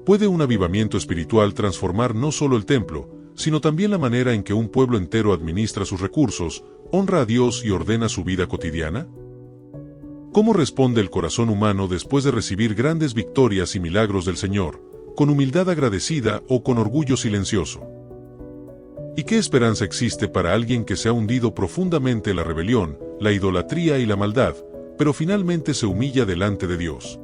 ¿Puede un avivamiento espiritual transformar no solo el templo, sino también la manera en que un pueblo entero administra sus recursos, honra a Dios y ordena su vida cotidiana? ¿Cómo responde el corazón humano después de recibir grandes victorias y milagros del Señor, con humildad agradecida o con orgullo silencioso? ¿Y qué esperanza existe para alguien que se ha hundido profundamente en la rebelión, la idolatría y la maldad, pero finalmente se humilla delante de Dios?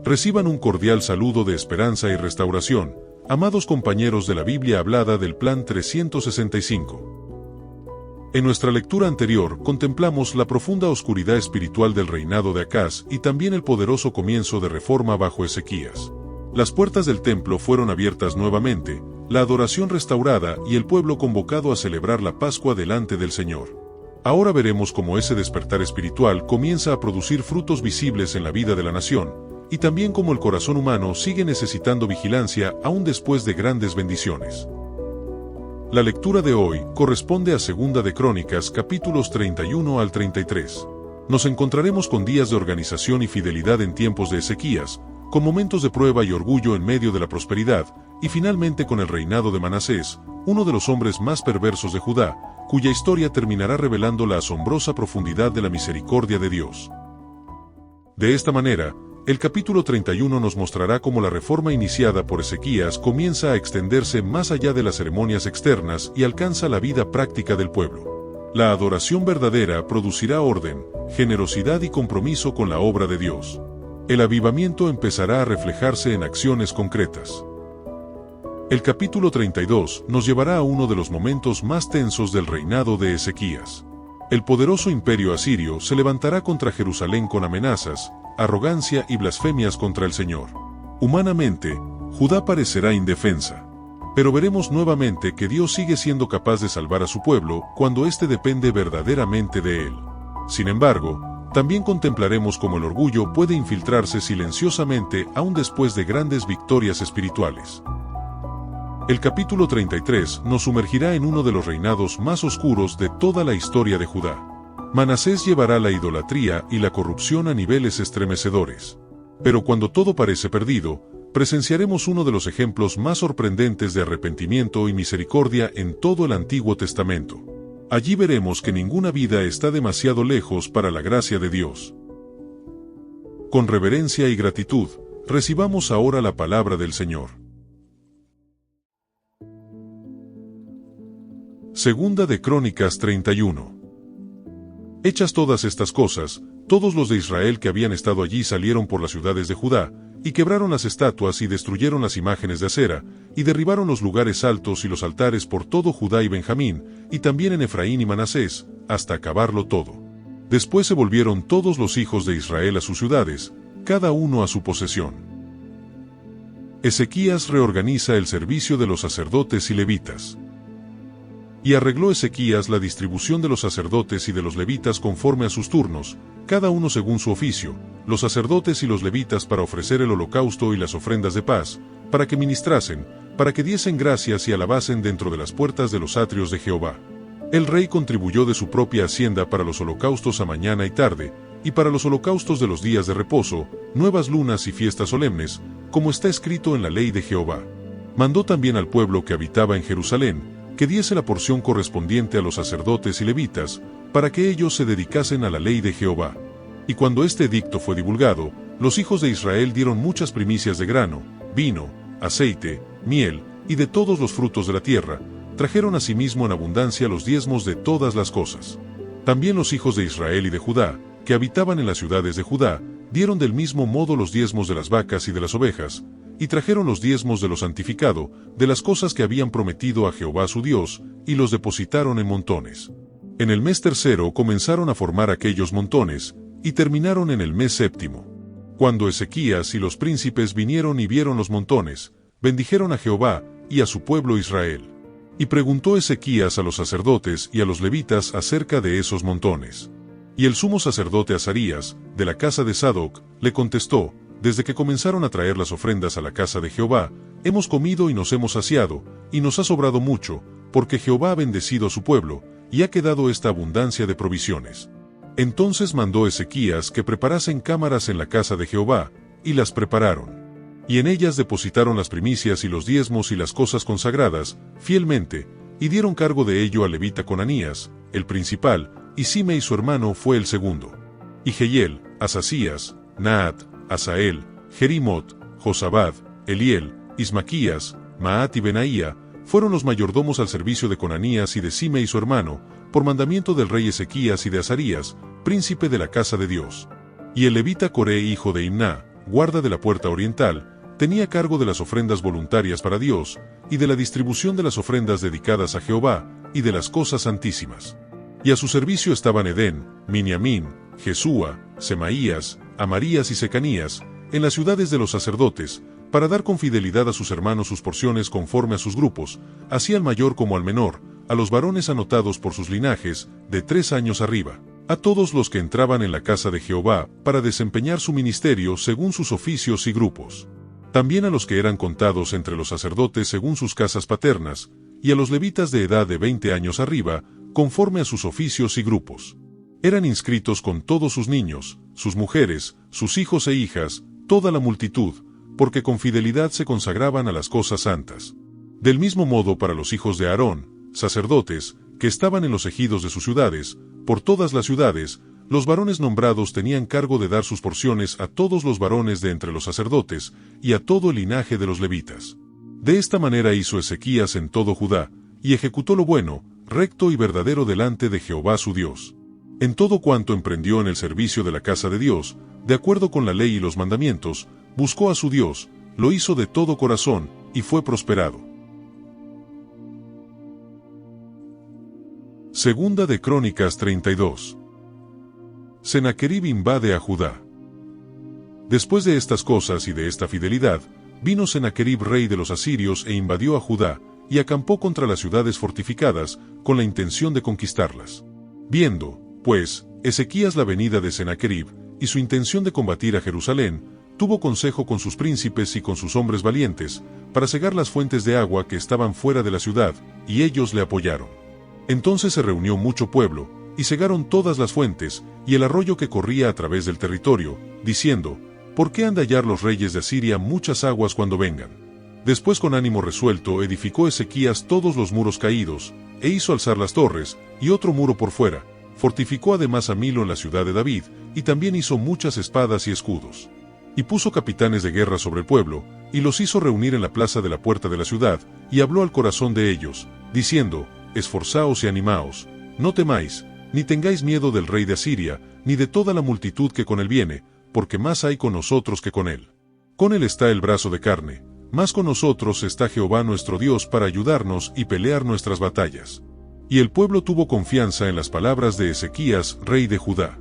Reciban un cordial saludo de esperanza y restauración, amados compañeros de la Biblia hablada del Plan 365. En nuestra lectura anterior contemplamos la profunda oscuridad espiritual del reinado de Acaz y también el poderoso comienzo de reforma bajo Ezequías. Las puertas del templo fueron abiertas nuevamente, la adoración restaurada y el pueblo convocado a celebrar la Pascua delante del Señor. Ahora veremos cómo ese despertar espiritual comienza a producir frutos visibles en la vida de la nación, y también cómo el corazón humano sigue necesitando vigilancia aún después de grandes bendiciones. La lectura de hoy corresponde a Segunda de Crónicas capítulos 31 al 33. Nos encontraremos con días de organización y fidelidad en tiempos de Ezequías, con momentos de prueba y orgullo en medio de la prosperidad, y finalmente con el reinado de Manasés, uno de los hombres más perversos de Judá, cuya historia terminará revelando la asombrosa profundidad de la misericordia de Dios. De esta manera, el capítulo 31 nos mostrará cómo la reforma iniciada por Ezequías comienza a extenderse más allá de las ceremonias externas y alcanza la vida práctica del pueblo. La adoración verdadera producirá orden, generosidad y compromiso con la obra de Dios. El avivamiento empezará a reflejarse en acciones concretas. El capítulo 32 nos llevará a uno de los momentos más tensos del reinado de Ezequías. El poderoso imperio asirio se levantará contra Jerusalén con amenazas, arrogancia y blasfemias contra el Señor. Humanamente, Judá parecerá indefensa. Pero veremos nuevamente que Dios sigue siendo capaz de salvar a su pueblo cuando éste depende verdaderamente de Él. Sin embargo, también contemplaremos cómo el orgullo puede infiltrarse silenciosamente aún después de grandes victorias espirituales. El capítulo 33 nos sumergirá en uno de los reinados más oscuros de toda la historia de Judá. Manasés llevará la idolatría y la corrupción a niveles estremecedores. Pero cuando todo parece perdido, presenciaremos uno de los ejemplos más sorprendentes de arrepentimiento y misericordia en todo el Antiguo Testamento. Allí veremos que ninguna vida está demasiado lejos para la gracia de Dios. Con reverencia y gratitud, recibamos ahora la palabra del Señor. Segunda de Crónicas 31. Hechas todas estas cosas, todos los de Israel que habían estado allí salieron por las ciudades de Judá, y quebraron las estatuas y destruyeron las imágenes de acera, y derribaron los lugares altos y los altares por todo Judá y Benjamín, y también en Efraín y Manasés, hasta acabarlo todo. Después se volvieron todos los hijos de Israel a sus ciudades, cada uno a su posesión. Ezequías reorganiza el servicio de los sacerdotes y levitas. Y arregló Ezequías la distribución de los sacerdotes y de los levitas conforme a sus turnos, cada uno según su oficio, los sacerdotes y los levitas para ofrecer el holocausto y las ofrendas de paz, para que ministrasen, para que diesen gracias y alabasen dentro de las puertas de los atrios de Jehová. El rey contribuyó de su propia hacienda para los holocaustos a mañana y tarde, y para los holocaustos de los días de reposo, nuevas lunas y fiestas solemnes, como está escrito en la ley de Jehová. Mandó también al pueblo que habitaba en Jerusalén, que diese la porción correspondiente a los sacerdotes y levitas, para que ellos se dedicasen a la ley de Jehová. Y cuando este edicto fue divulgado, los hijos de Israel dieron muchas primicias de grano, vino, aceite, miel, y de todos los frutos de la tierra, trajeron asimismo en abundancia los diezmos de todas las cosas. También los hijos de Israel y de Judá, que habitaban en las ciudades de Judá, dieron del mismo modo los diezmos de las vacas y de las ovejas, y trajeron los diezmos de lo santificado, de las cosas que habían prometido a Jehová su Dios, y los depositaron en montones. En el mes tercero comenzaron a formar aquellos montones, y terminaron en el mes séptimo. Cuando Ezequías y los príncipes vinieron y vieron los montones, bendijeron a Jehová y a su pueblo Israel. Y preguntó Ezequías a los sacerdotes y a los levitas acerca de esos montones. Y el sumo sacerdote Azarías, de la casa de Sadoc, le contestó: desde que comenzaron a traer las ofrendas a la casa de Jehová, hemos comido y nos hemos saciado, y nos ha sobrado mucho, porque Jehová ha bendecido a su pueblo, y ha quedado esta abundancia de provisiones. Entonces mandó Ezequías que preparasen cámaras en la casa de Jehová, y las prepararon. Y en ellas depositaron las primicias y los diezmos y las cosas consagradas, fielmente, y dieron cargo de ello al levita Conanías, el principal, y Simei su hermano fue el segundo. Y Jehiel, Asasías, Naat, Asael, Jerimot, Josabad, Eliel, Ismaquías, Maat y Benaía, fueron los mayordomos al servicio de Conanías y de Simei su hermano, por mandamiento del rey Ezequías y de Azarías, príncipe de la casa de Dios. Y el levita Coré, hijo de Imná, guarda de la puerta oriental, tenía cargo de las ofrendas voluntarias para Dios, y de la distribución de las ofrendas dedicadas a Jehová, y de las cosas santísimas. Y a su servicio estaban Edén, Miniamín, Jesúa, Semaías, Amarías y Secanías, en las ciudades de los sacerdotes, para dar con fidelidad a sus hermanos sus porciones conforme a sus grupos, así al mayor como al menor, a los varones anotados por sus linajes, de 3 años arriba, a todos los que entraban en la casa de Jehová, para desempeñar su ministerio según sus oficios y grupos. También a los que eran contados entre los sacerdotes según sus casas paternas, y a los levitas de edad de 20 años arriba, conforme a sus oficios y grupos. Eran inscritos con todos sus niños, sus mujeres, sus hijos e hijas, toda la multitud, porque con fidelidad se consagraban a las cosas santas. Del mismo modo para los hijos de Aarón, sacerdotes, que estaban en los ejidos de sus ciudades, por todas las ciudades, los varones nombrados tenían cargo de dar sus porciones a todos los varones de entre los sacerdotes, y a todo el linaje de los levitas. De esta manera hizo Ezequías en todo Judá, y ejecutó lo bueno, recto y verdadero delante de Jehová su Dios. En todo cuanto emprendió en el servicio de la casa de Dios, de acuerdo con la ley y los mandamientos, buscó a su Dios, lo hizo de todo corazón, y fue prosperado. Segunda de Crónicas 32. Sennacherib invade a Judá. Después de estas cosas y de esta fidelidad, vino Sennacherib rey de los asirios e invadió a Judá, y acampó contra las ciudades fortificadas, con la intención de conquistarlas. Viendo, pues, Ezequías la venida de Sennacherib, y su intención de combatir a Jerusalén, tuvo consejo con sus príncipes y con sus hombres valientes, para cegar las fuentes de agua que estaban fuera de la ciudad, y ellos le apoyaron. Entonces se reunió mucho pueblo, y cegaron todas las fuentes, y el arroyo que corría a través del territorio, diciendo, ¿por qué han de hallar los reyes de Asiria muchas aguas cuando vengan? Después con ánimo resuelto edificó Ezequías todos los muros caídos, e hizo alzar las torres, y otro muro por fuera, fortificó además a Milo en la ciudad de David, y también hizo muchas espadas y escudos. Y puso capitanes de guerra sobre el pueblo, y los hizo reunir en la plaza de la puerta de la ciudad, y habló al corazón de ellos, diciendo, esforzaos y animaos, no temáis, ni tengáis miedo del rey de Asiria, ni de toda la multitud que con él viene, porque más hay con nosotros que con él. Con él está el brazo de carne, más con nosotros está Jehová nuestro Dios para ayudarnos y pelear nuestras batallas. Y el pueblo tuvo confianza en las palabras de Ezequías, rey de Judá.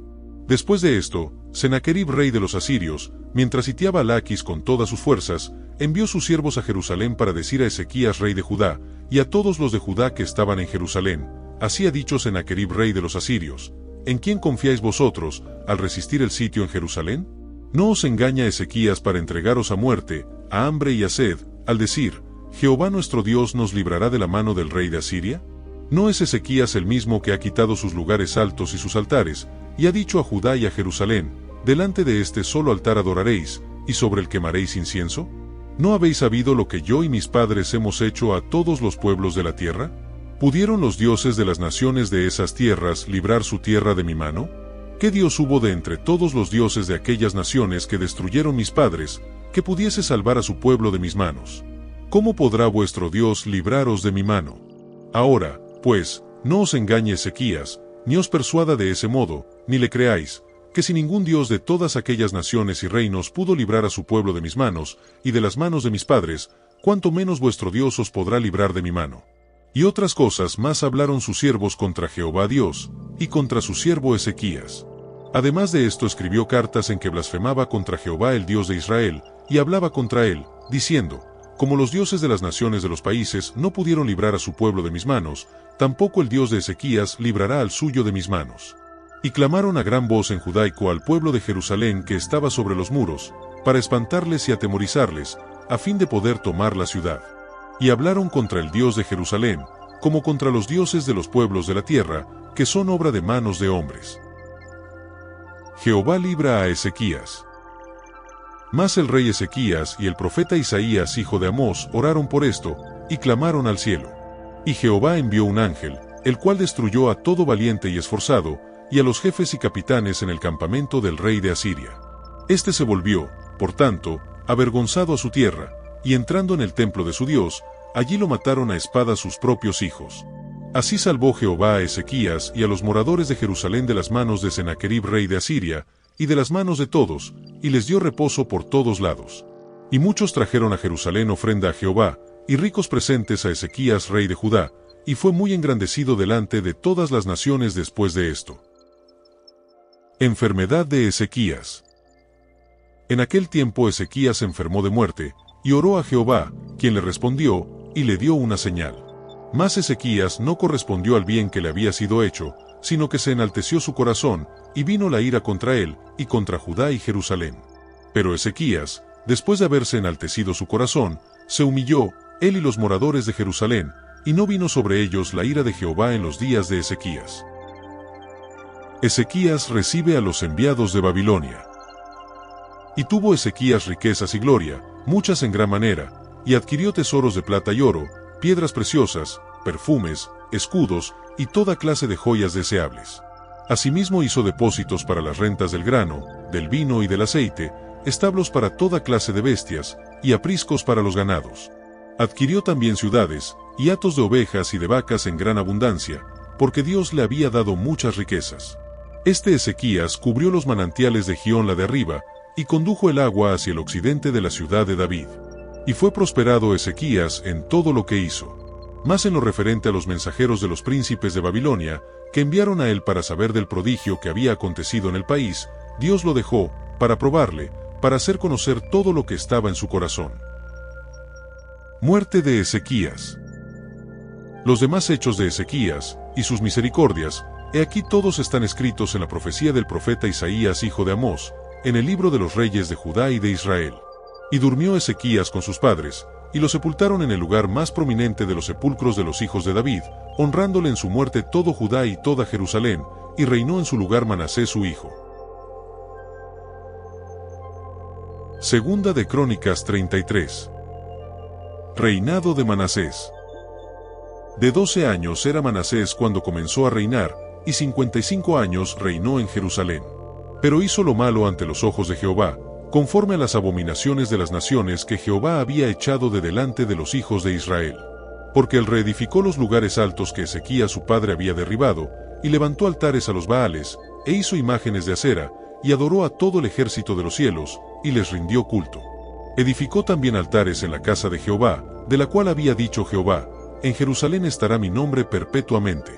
Después de esto, Sennacherib rey de los asirios, mientras sitiaba a Laquis con todas sus fuerzas, envió sus siervos a Jerusalén para decir a Ezequías rey de Judá, y a todos los de Judá que estaban en Jerusalén, así ha dicho Sennacherib rey de los asirios, ¿en quién confiáis vosotros, al resistir el sitio en Jerusalén? ¿No os engaña Ezequías para entregaros a muerte, a hambre y a sed, al decir, Jehová nuestro Dios nos librará de la mano del rey de Asiria? ¿No es Ezequías el mismo que ha quitado sus lugares altos y sus altares, y ha dicho a Judá y a Jerusalén, delante de este solo altar adoraréis, y sobre el quemaréis incienso? ¿No habéis sabido lo que yo y mis padres hemos hecho a todos los pueblos de la tierra? ¿Pudieron los dioses de las naciones de esas tierras librar su tierra de mi mano? ¿Qué Dios hubo de entre todos los dioses de aquellas naciones que destruyeron mis padres, que pudiese salvar a su pueblo de mis manos? ¿Cómo podrá vuestro Dios libraros de mi mano? Ahora, pues, no os engañe Ezequías, ni os persuada de ese modo, ni le creáis, que si ningún Dios de todas aquellas naciones y reinos pudo librar a su pueblo de mis manos, y de las manos de mis padres, cuánto menos vuestro Dios os podrá librar de mi mano. Y otras cosas más hablaron sus siervos contra Jehová Dios, y contra su siervo Ezequías. Además de esto escribió cartas en que blasfemaba contra Jehová el Dios de Israel, y hablaba contra él, diciendo, como los dioses de las naciones de los países no pudieron librar a su pueblo de mis manos, tampoco el Dios de Ezequías librará al suyo de mis manos. Y clamaron a gran voz en judaico al pueblo de Jerusalén que estaba sobre los muros, para espantarles y atemorizarles, a fin de poder tomar la ciudad. Y hablaron contra el Dios de Jerusalén, como contra los dioses de los pueblos de la tierra, que son obra de manos de hombres. Jehová libra a Ezequías. Mas el rey Ezequías y el profeta Isaías hijo de Amós oraron por esto, y clamaron al cielo. Y Jehová envió un ángel, el cual destruyó a todo valiente y esforzado, y a los jefes y capitanes en el campamento del rey de Asiria. Este se volvió, por tanto, avergonzado a su tierra, y entrando en el templo de su Dios, allí lo mataron a espada sus propios hijos. Así salvó Jehová a Ezequías y a los moradores de Jerusalén de las manos de Sennacherib rey de Asiria, y de las manos de todos, y les dio reposo por todos lados. Y muchos trajeron a Jerusalén ofrenda a Jehová, y ricos presentes a Ezequías rey de Judá, y fue muy engrandecido delante de todas las naciones después de esto. Enfermedad de Ezequías. En aquel tiempo Ezequías se enfermó de muerte, y oró a Jehová, quien le respondió, y le dio una señal. Mas Ezequías no correspondió al bien que le había sido hecho, sino que se enalteció su corazón, y vino la ira contra él, y contra Judá y Jerusalén. Pero Ezequías, después de haberse enaltecido su corazón, se humilló, él y los moradores de Jerusalén, y no vino sobre ellos la ira de Jehová en los días de Ezequías. Ezequías recibe a los enviados de Babilonia. Y tuvo Ezequías riquezas y gloria, muchas en gran manera, y adquirió tesoros de plata y oro, piedras preciosas, perfumes, escudos, y toda clase de joyas deseables. Asimismo hizo depósitos para las rentas del grano, del vino y del aceite, establos para toda clase de bestias, y apriscos para los ganados. Adquirió también ciudades, y hatos de ovejas y de vacas en gran abundancia, porque Dios le había dado muchas riquezas. Este Ezequías cubrió los manantiales de Gión la de arriba, y condujo el agua hacia el occidente de la ciudad de David. Y fue prosperado Ezequías en todo lo que hizo. Mas en lo referente a los mensajeros de los príncipes de Babilonia, que enviaron a él para saber del prodigio que había acontecido en el país, Dios lo dejó, para probarle, para hacer conocer todo lo que estaba en su corazón. Muerte de Ezequías. Los demás hechos de Ezequías, y sus misericordias, he aquí todos están escritos en la profecía del profeta Isaías hijo de Amós, en el libro de los reyes de Judá y de Israel. Y durmió Ezequías con sus padres, y lo sepultaron en el lugar más prominente de los sepulcros de los hijos de David, honrándole en su muerte todo Judá y toda Jerusalén, y reinó en su lugar Manasés su hijo. Segunda de Crónicas 33. Reinado de Manasés. De 12 años era Manasés cuando comenzó a reinar, y 55 años reinó en Jerusalén. Pero hizo lo malo ante los ojos de Jehová, conforme a las abominaciones de las naciones que Jehová había echado de delante de los hijos de Israel. Porque él reedificó los lugares altos que Ezequías su padre había derribado, y levantó altares a los Baales, e hizo imágenes de acera, y adoró a todo el ejército de los cielos, y les rindió culto. Edificó también altares en la casa de Jehová, de la cual había dicho Jehová, en Jerusalén estará mi nombre perpetuamente.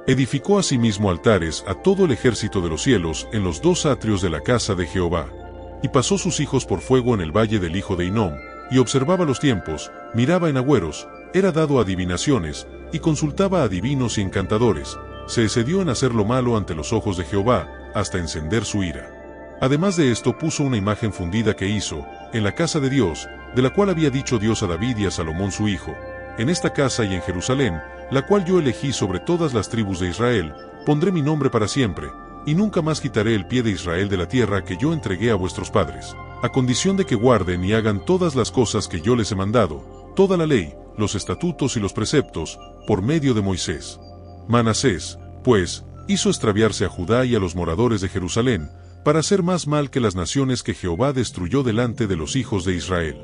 Edificó asimismo altares a todo el ejército de los cielos en los dos atrios de la casa de Jehová. Y pasó sus hijos por fuego en el valle del hijo de Hinnom, y observaba los tiempos, miraba en agüeros, era dado a adivinaciones, y consultaba a adivinos y encantadores, se excedió en hacer lo malo ante los ojos de Jehová, hasta encender su ira. Además de esto puso una imagen fundida que hizo, en la casa de Dios, de la cual había dicho Dios a David y a Salomón su hijo, en esta casa y en Jerusalén, la cual yo elegí sobre todas las tribus de Israel, pondré mi nombre para siempre, y nunca más quitaré el pie de Israel de la tierra que yo entregué a vuestros padres, a condición de que guarden y hagan todas las cosas que yo les he mandado, toda la ley, los estatutos y los preceptos, por medio de Moisés. Manasés, pues, hizo extraviarse a Judá y a los moradores de Jerusalén, para hacer más mal que las naciones que Jehová destruyó delante de los hijos de Israel.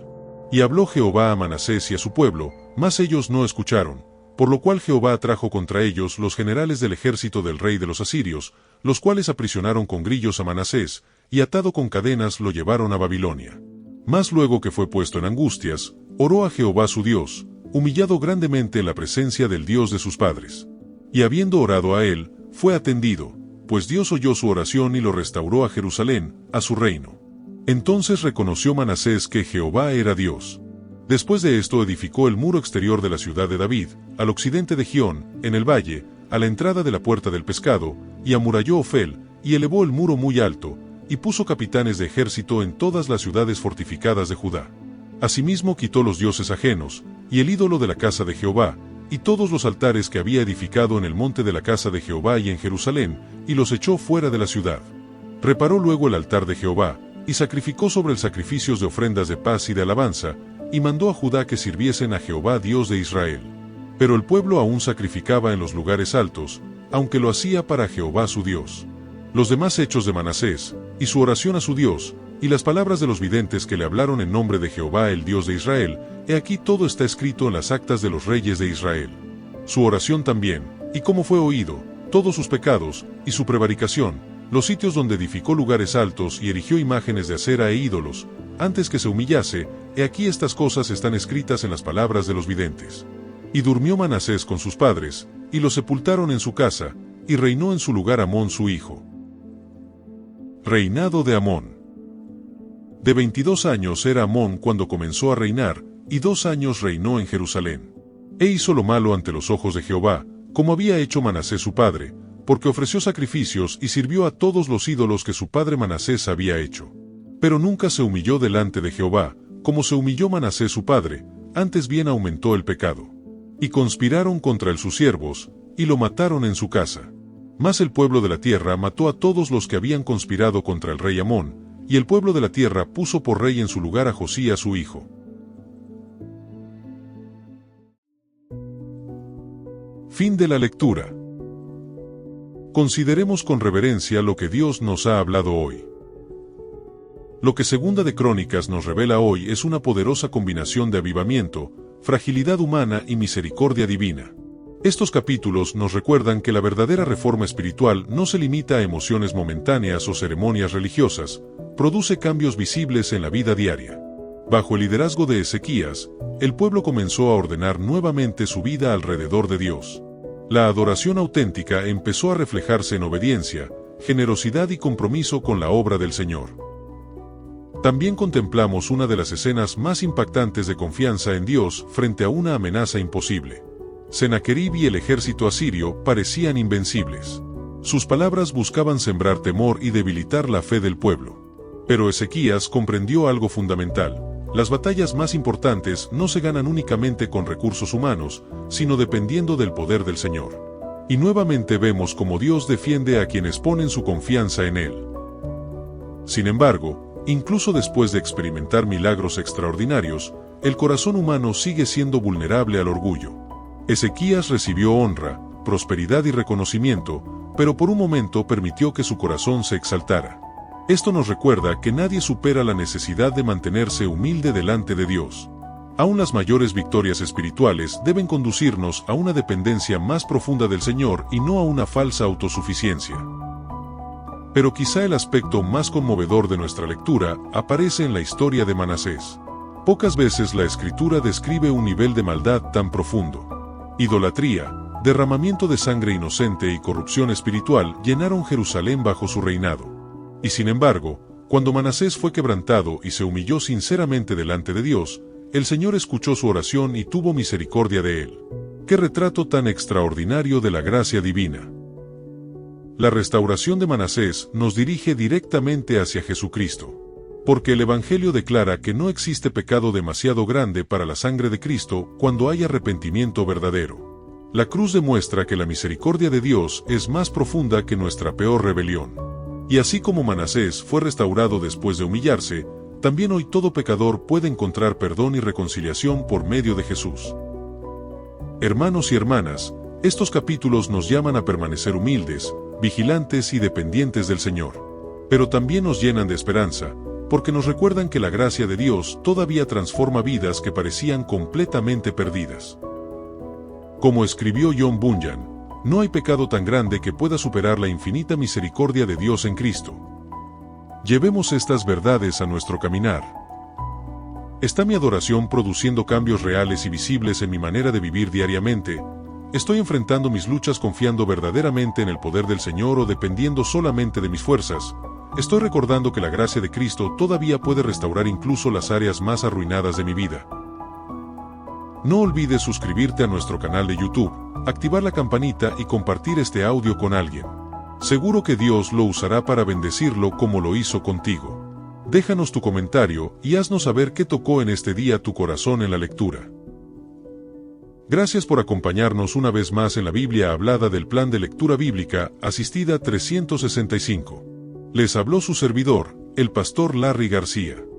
Y habló Jehová a Manasés y a su pueblo, mas ellos no escucharon, por lo cual Jehová trajo contra ellos los generales del ejército del rey de los asirios, los cuales aprisionaron con grillos a Manasés, y atado con cadenas lo llevaron a Babilonia. Mas luego que fue puesto en angustias, oró a Jehová su Dios, humillado grandemente en la presencia del Dios de sus padres. Y habiendo orado a él, fue atendido, pues Dios oyó su oración y lo restauró a Jerusalén, a su reino. Entonces reconoció Manasés que Jehová era Dios. Después de esto edificó el muro exterior de la ciudad de David, al occidente de Gión, en el valle, a la entrada de la puerta del pescado, y amuralló Ofel, y elevó el muro muy alto, y puso capitanes de ejército en todas las ciudades fortificadas de Judá. Asimismo quitó los dioses ajenos, y el ídolo de la casa de Jehová, y todos los altares que había edificado en el monte de la casa de Jehová y en Jerusalén, y los echó fuera de la ciudad. Reparó luego el altar de Jehová, y sacrificó sobre él sacrificios de ofrendas de paz y de alabanza, y mandó a Judá que sirviesen a Jehová Dios de Israel. Pero el pueblo aún sacrificaba en los lugares altos, aunque lo hacía para Jehová su Dios. Los demás hechos de Manasés, y su oración a su Dios, y las palabras de los videntes que le hablaron en nombre de Jehová el Dios de Israel, he aquí todo está escrito en las actas de los reyes de Israel. Su oración también, y cómo fue oído, todos sus pecados, y su prevaricación, los sitios donde edificó lugares altos y erigió imágenes de acera e ídolos, antes que se humillase, he aquí estas cosas están escritas en las palabras de los videntes. Y durmió Manasés con sus padres, y lo sepultaron en su casa, y reinó en su lugar Amón su hijo. Reinado de Amón. De 22 años era Amón cuando comenzó a reinar, y 2 años reinó en Jerusalén. E hizo lo malo ante los ojos de Jehová, como había hecho Manasés su padre, porque ofreció sacrificios y sirvió a todos los ídolos que su padre Manasés había hecho. Pero nunca se humilló delante de Jehová, como se humilló Manasés su padre, antes bien aumentó el pecado. Y conspiraron contra él sus siervos, y lo mataron en su casa. Mas el pueblo de la tierra mató a todos los que habían conspirado contra el rey Amón, y el pueblo de la tierra puso por rey en su lugar a Josías su hijo. Fin de la lectura. Consideremos con reverencia lo que Dios nos ha hablado hoy. Lo que Segunda de Crónicas nos revela hoy es una poderosa combinación de avivamiento, fragilidad humana y misericordia divina. Estos capítulos nos recuerdan que la verdadera reforma espiritual no se limita a emociones momentáneas o ceremonias religiosas, produce cambios visibles en la vida diaria. Bajo el liderazgo de Ezequías, el pueblo comenzó a ordenar nuevamente su vida alrededor de Dios. La adoración auténtica empezó a reflejarse en obediencia, generosidad y compromiso con la obra del Señor. También contemplamos una de las escenas más impactantes de confianza en Dios frente a una amenaza imposible. Sennacherib y el ejército asirio parecían invencibles. Sus palabras buscaban sembrar temor y debilitar la fe del pueblo. Pero Ezequías comprendió algo fundamental: las batallas más importantes no se ganan únicamente con recursos humanos, sino dependiendo del poder del Señor. Y nuevamente vemos cómo Dios defiende a quienes ponen su confianza en Él. Sin embargo, incluso después de experimentar milagros extraordinarios, el corazón humano sigue siendo vulnerable al orgullo. Ezequías recibió honra, prosperidad y reconocimiento, pero por un momento permitió que su corazón se exaltara. Esto nos recuerda que nadie supera la necesidad de mantenerse humilde delante de Dios. Aún las mayores victorias espirituales deben conducirnos a una dependencia más profunda del Señor y no a una falsa autosuficiencia. Pero quizá el aspecto más conmovedor de nuestra lectura aparece en la historia de Manasés. Pocas veces la Escritura describe un nivel de maldad tan profundo. Idolatría, derramamiento de sangre inocente y corrupción espiritual llenaron Jerusalén bajo su reinado. Y sin embargo, cuando Manasés fue quebrantado y se humilló sinceramente delante de Dios, el Señor escuchó su oración y tuvo misericordia de él. ¡Qué retrato tan extraordinario de la gracia divina! La restauración de Manasés nos dirige directamente hacia Jesucristo. Porque el Evangelio declara que no existe pecado demasiado grande para la sangre de Cristo cuando hay arrepentimiento verdadero. La cruz demuestra que la misericordia de Dios es más profunda que nuestra peor rebelión. Y así como Manasés fue restaurado después de humillarse, también hoy todo pecador puede encontrar perdón y reconciliación por medio de Jesús. Hermanos y hermanas, estos capítulos nos llaman a permanecer humildes, vigilantes y dependientes del Señor. Pero también nos llenan de esperanza, porque nos recuerdan que la gracia de Dios todavía transforma vidas que parecían completamente perdidas. Como escribió John Bunyan, no hay pecado tan grande que pueda superar la infinita misericordia de Dios en Cristo. Llevemos estas verdades a nuestro caminar. ¿Está mi adoración produciendo cambios reales y visibles en mi manera de vivir diariamente? ¿Estoy enfrentando mis luchas confiando verdaderamente en el poder del Señor o dependiendo solamente de mis fuerzas? Estoy recordando que la gracia de Cristo todavía puede restaurar incluso las áreas más arruinadas de mi vida. No olvides suscribirte a nuestro canal de YouTube, activar la campanita y compartir este audio con alguien. Seguro que Dios lo usará para bendecirlo como lo hizo contigo. Déjanos tu comentario y haznos saber qué tocó en este día tu corazón en la lectura. Gracias por acompañarnos una vez más en la Biblia hablada del plan de lectura bíblica asistida 365. Les habló su servidor, El pastor Larry García.